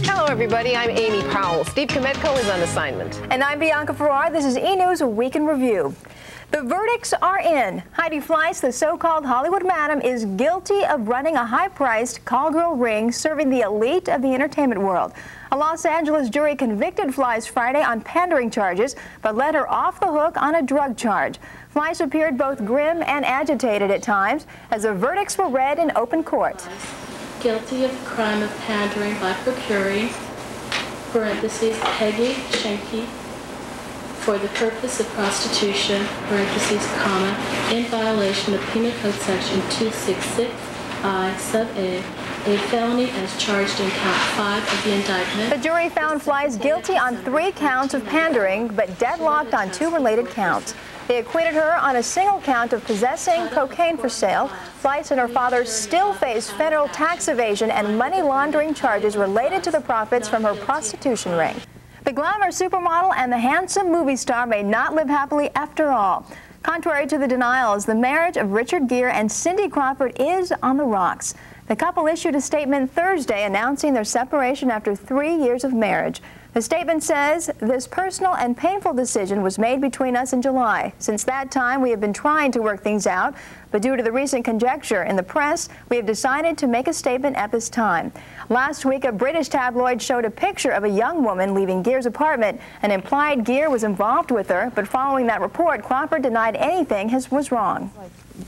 Hello, everybody. I'm Amy Powell. Steve Kometko is on assignment. And I'm Bianca. This is E! News, a week in review. The verdicts are in. Heidie Fleiss, the so-called Hollywood madam, is guilty of running a high-priced call-girl ring serving the elite of the entertainment world. A Los Angeles jury convicted Fleiss Friday on pandering charges, but let her off the hook on a drug charge. Fleiss appeared both grim and agitated at times as the verdicts were read in open court. Guilty of the crime of pandering by procuring, parentheses, Peggy Schenke, for the purpose of prostitution, parentheses, comma, in violation of Penal Code Section 266I sub A felony as charged in count 5 of the indictment. The jury found Fleiss guilty on 3 counts of pandering, but deadlocked on 2 related counts. They acquitted her on a single count of possessing cocaine for sale. Fleiss and her father still face federal tax evasion and money laundering charges related to the profits from her prostitution ring. The glamour supermodel and the handsome movie star may not live happily after all. Contrary to the denials, the marriage of Richard Gear and Cindy Crawford is on the rocks. The couple issued a statement Thursday announcing their separation after 3 years of marriage. The statement says, "This personal and painful decision was made between us in July. Since that time, we have been trying to work things out, but due to the recent conjecture in the press, we have decided to make a statement at this time." Last week, a British tabloid showed a picture of a young woman leaving Gear's apartment and implied Gear was involved with her, but following that report, Crawford denied anything was wrong.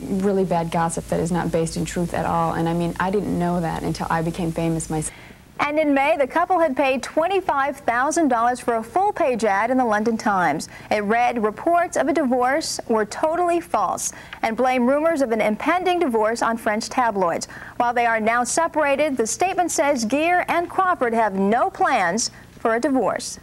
Really bad gossip that is not based in truth at all, and I mean, I didn't know that until I became famous myself. And in May, the couple had paid $25,000 for a full-page ad in the London Times. It read, "Reports of a divorce were totally false," and blamed rumors of an impending divorce on French tabloids. While they are now separated, the statement says Gear and Crawford have no plans for a divorce.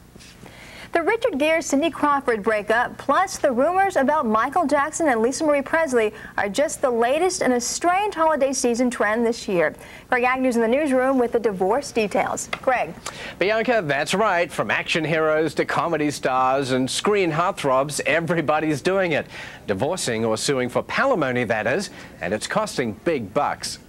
The Richard Gear Cindy Crawford breakup, plus the rumors about Michael Jackson and Lisa Marie Presley, are just the latest in a strange holiday season trend this year. Greg Agnew's in the newsroom with the divorce details. Greg. Bianca, that's right. From action heroes to comedy stars and screen heartthrobs, everybody's doing it. Divorcing or suing for palimony, that is, and it's costing big bucks.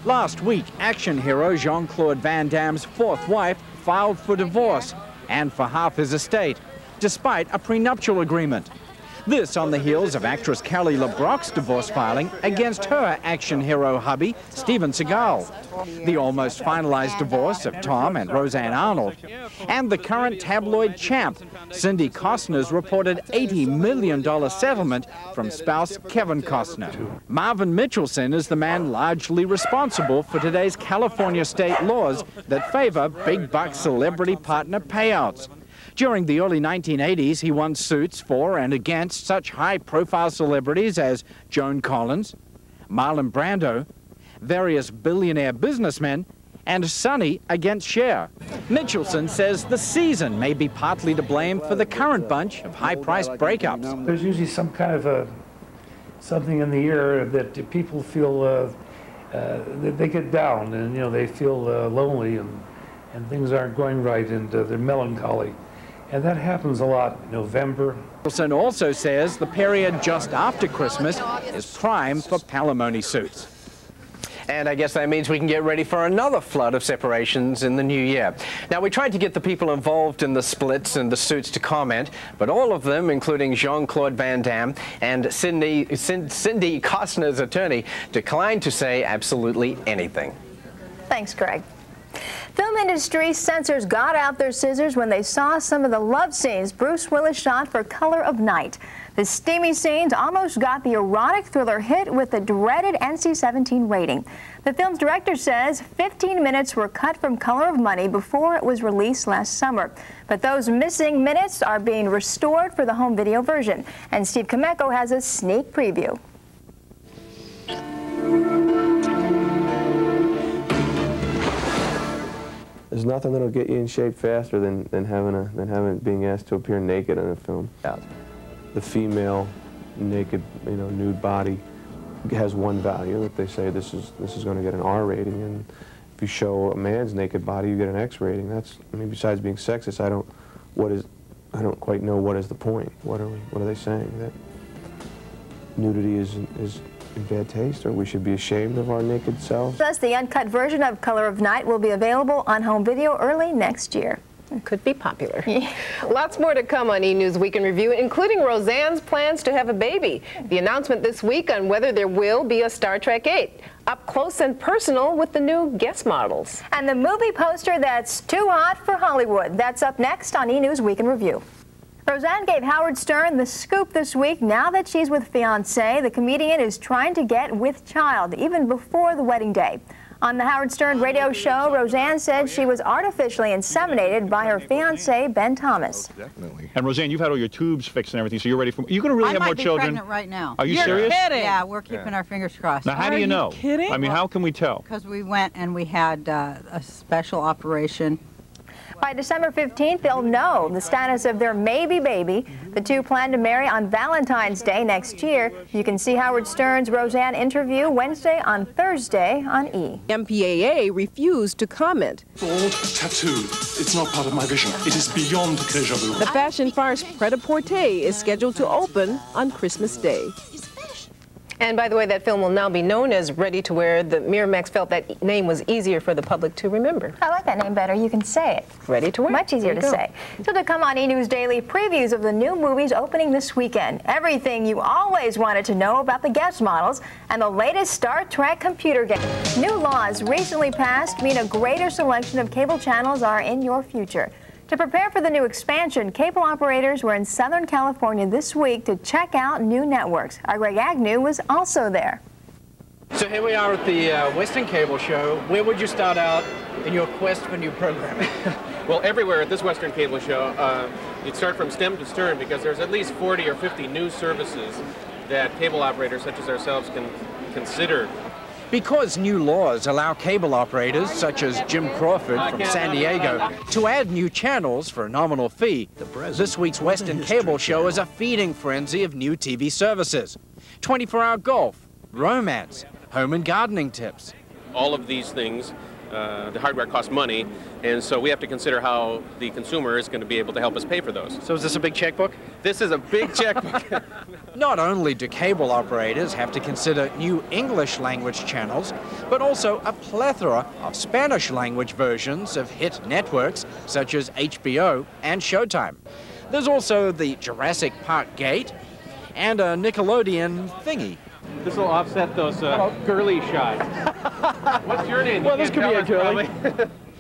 Last week, action hero Jean-Claude Van Damme's 4th wife filed for divorce and for half his estate, despite a prenuptial agreement. This on the heels of actress Kelly LeBrock's divorce filing against her action hero hubby, Steven Seagal, the almost finalized divorce of Tom and Roseanne Arnold, and the current tabloid champ, Cindy Costner's reported $80 million settlement from spouse Kevin Costner. Marvin Mitchelson is the man largely responsible for today's California state laws that favor big-buck celebrity partner payouts. During the early 1980s, he won suits for and against such high-profile celebrities as Joan Collins, Marlon Brando, various billionaire businessmen, and Sonny against Cher. Mitchelson says the season may be partly to blame for the current bunch of high-priced breakups. There's usually some kind of something in the air that people feel that they get down, and they feel lonely, and things aren't going right, and they're melancholy. And that happens a lot in November. Mitchelson also says the period just after Christmas is prime for palimony suits. And I guess that means we can get ready for another flood of separations in the new year. Now, we tried to get the people involved in the splits and the suits to comment, but all of them, including Jean-Claude Van Damme and Cindy Costner's attorney, declined to say absolutely anything. Thanks, Greg. Film industry censors got out their scissors when they saw some of the love scenes Bruce Willis shot for Color of Night. The steamy scenes almost got the erotic thriller hit with the dreaded NC-17 rating. The film's director says 15 minutes were cut from Color of Money before it was released last summer. But those missing minutes are being restored for the home video version. And Steve Kometko has a sneak preview. There's nothing that'll get you in shape faster than being asked to appear naked in a film. The female naked, nude body has one value that they say this is going to get an R rating, and if you show a man's naked body, you get an X rating. That's, besides being sexist, I don't quite know what is the point. What are they saying? That nudity is in bad taste, or we should be ashamed of our naked selves. Thus, the uncut version of Color of Night will be available on home video early next year. Could be popular. Lots more to come on E! News Week in Review, including Roseanne's plans to have a baby, the announcement this week on whether there will be a Star Trek 8, up close and personal with the new guest models, and the movie poster that's too hot for Hollywood. That's up next on E! News Week in Review. Roseanne gave Howard Stern the scoop this week. Now that she's with fiancé, the comedian is trying to get with child, even before the wedding day. On the Howard Stern radio show, Roseanne said she was artificially inseminated by her fiancé, Ben Thomas. Definitely. And Roseanne, you've had all your tubes fixed and everything, so you're ready for... You're going to really have more children? I might be pregnant right now. Are you serious? Kidding. Yeah, we're keeping our fingers crossed. Now, how do you know? Kidding? I mean, how can we tell? Because we went and we had a special operation. By December 15th, they'll know the status of their maybe baby. The two plan to marry on Valentine's Day next year. You can see Howard Stern's Roseanne interview Wednesday on Thursday on E! MPAA refused to comment. Old tattoo. It's not part of my vision. It is beyond déjà vu. The fashion farce Pret-a-Porter is scheduled to open on Christmas Day. And by the way, that film will now be known as Ready to Wear. The Miramax felt that name was easier for the public to remember. I like that name better. You can say it. Ready to Wear. Much easier to say. So to come on E! News Daily, previews of the new movies opening this weekend. Everything you always wanted to know about the guest models and the latest Star Trek computer game. New laws recently passed mean a greater selection of cable channels are in your future. To prepare for the new expansion, cable operators were in Southern California this week to check out new networks. Our Greg Agnew was also there. So here we are at the Western Cable Show. Where would you start out in your quest for new programming? Well, everywhere at this Western Cable Show, you'd start from stem to stern because there's at least 40 or 50 new services that cable operators such as ourselves can consider. Because new laws allow cable operators, such as Jim Crawford from San Diego, to add new channels for a nominal fee, this week's Western Cable Show is a feeding frenzy of new TV services. 24-hour golf, romance, home and gardening tips. All of these things, the hardware costs money, and so we have to consider how the consumer is going to be able to help us pay for those. So is this a big checkbook? This is a big checkbook. Not only do cable operators have to consider new English language channels, but also a plethora of Spanish language versions of hit networks such as HBO and Showtime. There's also the Jurassic Park gate and a Nickelodeon thingy. This will offset those girly shots. What's your name? Well, this could be a girly.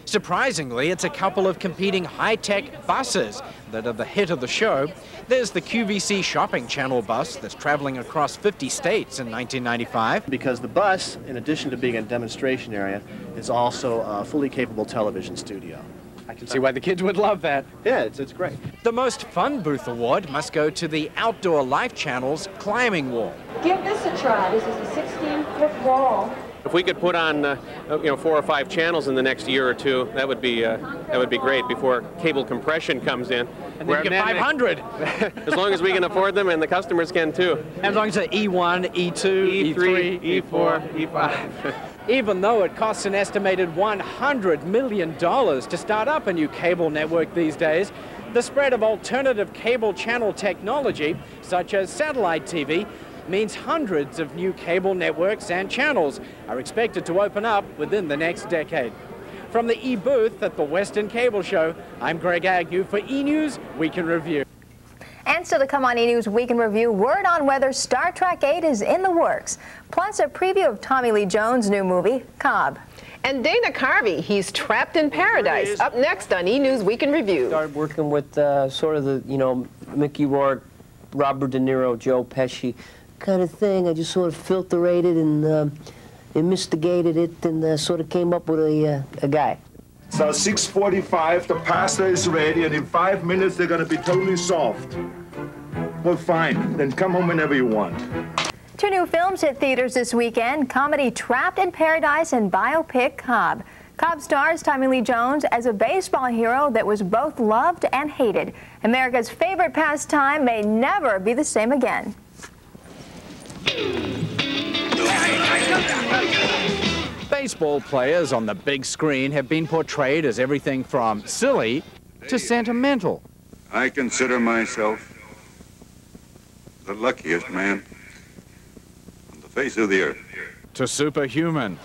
Surprisingly, it's a couple of competing high-tech buses that are the hit of the show. There's the QVC shopping channel bus that's traveling across 50 states in 1995. Because the bus, in addition to being a demonstration area, is also a fully capable television studio. I can see why the kids would love that. Yeah, it's great. The most fun booth award must go to the Outdoor Life Channel's climbing wall. Give this a try. This is a 16-foot wall. If we could put on, 4 or 5 channels in the next year or two, that would be great before cable compression comes in. And then you get 500. As long as we can afford them, and the customers can too. As long as they're E1, E2, E3, E4, E5. Even though it costs an estimated $100 million to start up a new cable network these days, the spread of alternative cable channel technology, such as satellite TV, means hundreds of new cable networks and channels are expected to open up within the next decade. From the E! booth at the Western Cable Show, I'm Greg Agnew for E! News Week in Review. And still to come on E! News Week in Review, word on whether Star Trek 8 is in the works, plus a preview of Tommy Lee Jones' new movie, Cobb. And Dana Carvey, he's trapped in paradise. Up next on E! News Week in Review. Started working with sort of the, Mickey Rourke, Robert De Niro, Joe Pesci kind of thing. I just sort of filterated and investigated it and sort of came up with a guy. So 6:45, the pasta is ready, and in 5 minutes they're going to be totally soft. Well, fine. Then come home whenever you want. 2 new films hit theaters this weekend, comedy Trapped in Paradise and biopic Cobb. Cobb stars Tommy Lee Jones as a baseball hero that was both loved and hated. America's favorite pastime may never be the same again. Baseball players on the big screen have been portrayed as everything from silly to sentimental. I consider myself the luckiest man on the face of the earth. to superhuman.